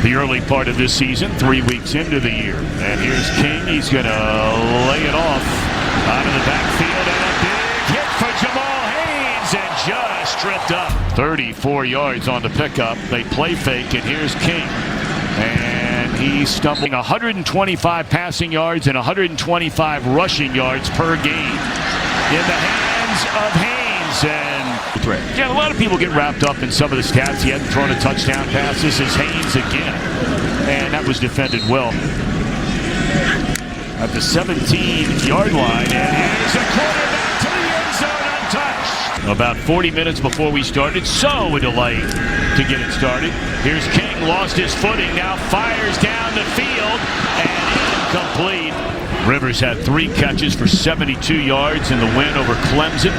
the early part of this season, 3 weeks into the year. And here's King. He's going to lay it off out of the backfield, and a big hit for Jamal Haynes, and just tripped up. 34 yards on the pickup. They play fake, and here's King. And he's stumbling. 125 passing yards and 125 rushing yards per game in the hands of Haynes. And yeah, a lot of people get wrapped up in some of the stats. He hadn't thrown a touchdown pass. This is Haynes again, and that was defended well. At the 17-yard line, and here's a quarterback to the end zone untouched. About 40 minutes before we started, so a delay to get it started. Here's King, lost his footing, now fires down the field, and incomplete. Rivers had 3 catches for 72 yards in the win over Clemson.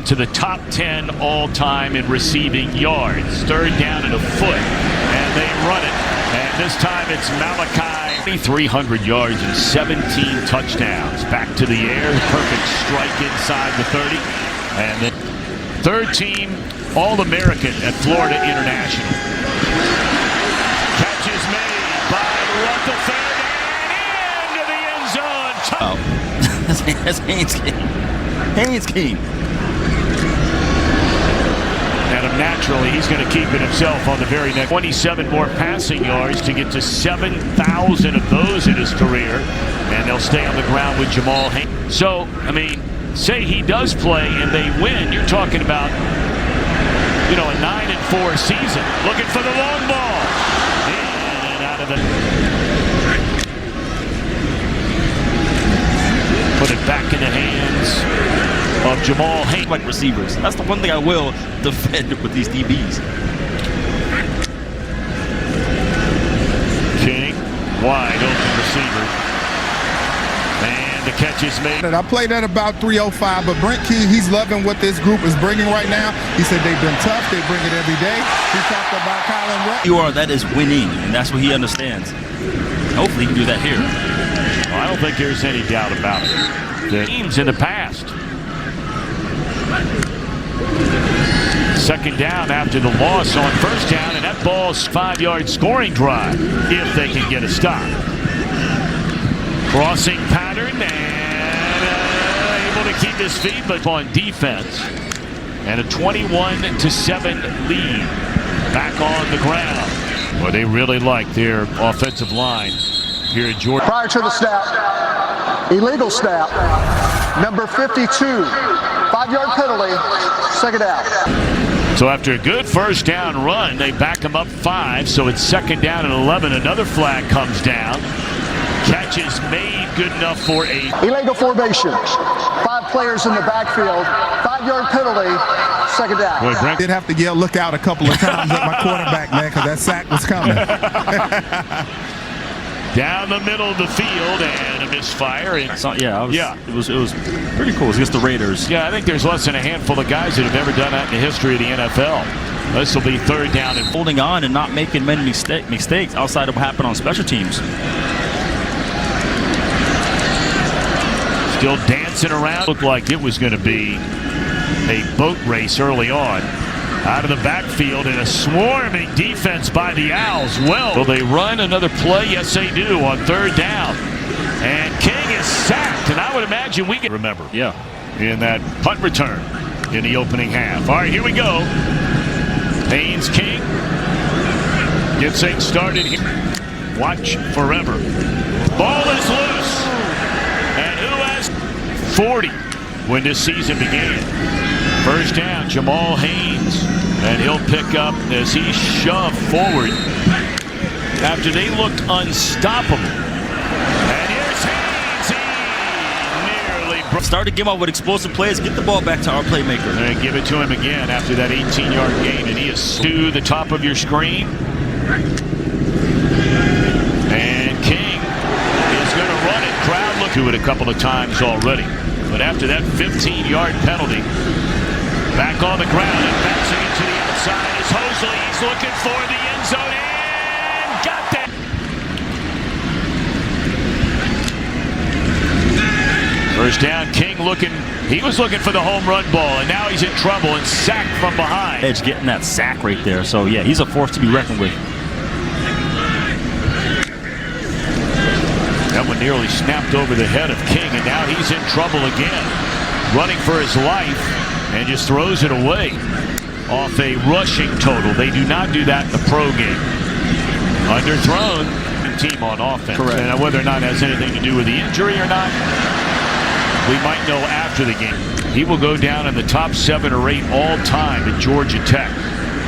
To the top 10 all-time in receiving yards. 3rd down and a foot, and they run it. And this time it's Malachi. 300 yards and 17 touchdowns. Back to the air, perfect strike inside the 30. And then 3rd team All-American at Florida International. Catch is made by Rutherford and into the end zone. That's Haynes King. Haynes King. And naturally, he's going to keep it himself on the very next. 27 more passing yards to get to 7,000 of those in his career. And they'll stay on the ground with Jamal Haynes. So, I mean, say he does play and they win, you're talking about, you know, a 9-4 season. Looking for the long ball. In and out of the... Put it back in the hands of Jamal Haynes. Like receivers. That's the one thing I will defend with these DBs. King, wide open receiver. And the catch is made. I played at about 3:05, but Brent Key, he's loving what this group is bringing right now. He said they've been tough. They bring it every day. He talked about Colin Rupp. That is winning, and that's what he understands. Hopefully he can do that here. Well, I don't think there's any doubt about it. The teams in the past. 2nd down after the loss on 1st down, and that ball's 5-yard scoring drive if they can get a stop. Crossing pattern, and able to keep his feet, but on defense. And a 21-7 lead back on the ground. Well, they really like their offensive line here at Georgia. Prior to the snap, illegal snap, number 52, 5-yard penalty, 2nd down. So after a good 1st down run, they back them up 5, so it's 2nd down and 11. Another flag comes down. Catch is made, good enough for 8. Illegal formation, 5 players in the backfield, 5-yard penalty, 2nd down. Boy, Brent did have to yell look out a couple of times at my quarterback, man, because that sack was coming. Down the middle of the field, and a misfire. It was pretty cool. It was against the Raiders. Yeah, I think there's less than a handful of guys that have ever done that in the history of the NFL. This will be 3rd down and holding on and not making many mistakes outside of what happened on special teams. Still dancing around. Looked like it was going to be a boat race early on. Out of the backfield in a swarming defense by the Owls. Well, will they run another play? Yes, they do on 3rd down. And King is sacked, and I would imagine we can remember. Yeah. In that punt return in the opening half. All right, here we go. Haynes King gets things started here. Watch forever. Ball is loose. And who has 40 when this season began? 1st down, Jamal Haynes, and he'll pick up as he shoved forward after they looked unstoppable. And here's Haynes. He nearly broke. Start to give up with explosive plays. Get the ball back to our playmaker. And give it to him again after that 18-yard gain, and he is to the top of your screen. And King is going to run it. Crowd looked to it a couple of times already. But after that 15-yard penalty, back on the ground and bouncing it to the outside is Hosley. He's looking for the end zone and got that. First down, King looking. He was looking for the home run ball, and now he's in trouble and sacked from behind. Edge getting that sack right there. So, yeah, he's a force to be reckoned with. one nearly snapped over the head of King, and now he's in trouble again. Running for his life and just throws it away off a rushing total. They do not do that in the pro game. Underthrown team on offense. Correct. And whether or not it has anything to do with the injury or not, we might know after the game. He will go down in the top 7 or 8 all time at Georgia Tech.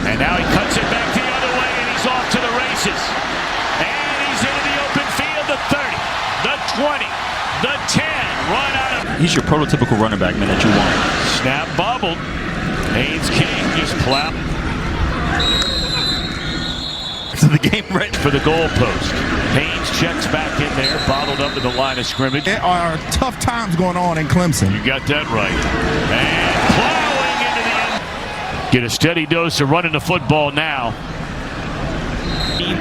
And now he cuts it back the other way, and he's off to the races. And he's into the open field, the 30, the 20, the 10, run out of... He's your prototypical running back, man, that you want. Snap bobbled. Haynes King just plowed To the game right for the goalpost. Haynes checks back in there, bottled up at the line of scrimmage. There are tough times going on in Clemson. You got that right. And plowing into the end. Get a steady dose of running the football now.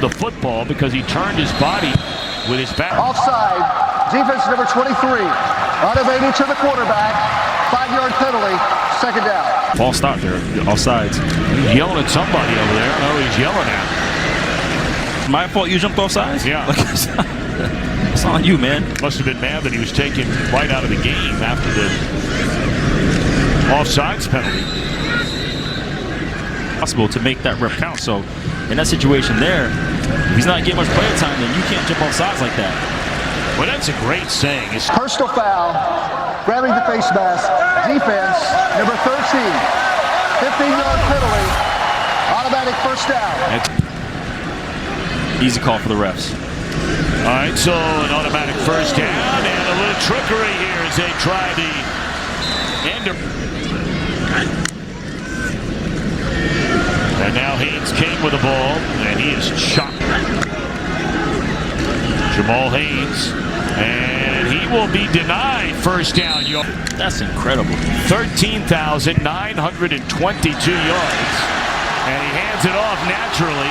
The football because he turned his body with his back. Offside. Defense number 23. Unevading to the quarterback. 5-yard penalty. Second down. False start there. Offsides. He's yelling at somebody over there. I don't know who he's yelling at. My fault you jumped off sides? Yeah. It's on you, man. Must have been mad that he was taken right out of the game after the offsides penalty. Possible to make that rep count. So in that situation there, if he's not getting much player time, then you can't jump off sides like that. Well, that's a great saying. It's Personal foul. Grabbing the face mask. Defense number 13. 15-yard penalty. Automatic first down. Easy call for the refs. All right, so an automatic first down and a little trickery here as they try the ender. And now Haynes King with the ball, and he is chopped. Jamal Haynes, and he will be denied first down. That's incredible. 13,922 yards, and he hands it off naturally.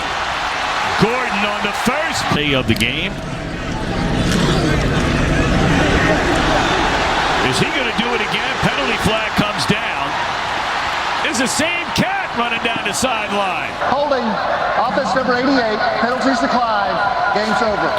Gordon on the first play of the game. Is he going to do it again? Penalty flag comes down. It's the same cat running down the sideline. Holding. Offense number 88. Penalties declined. Game's over.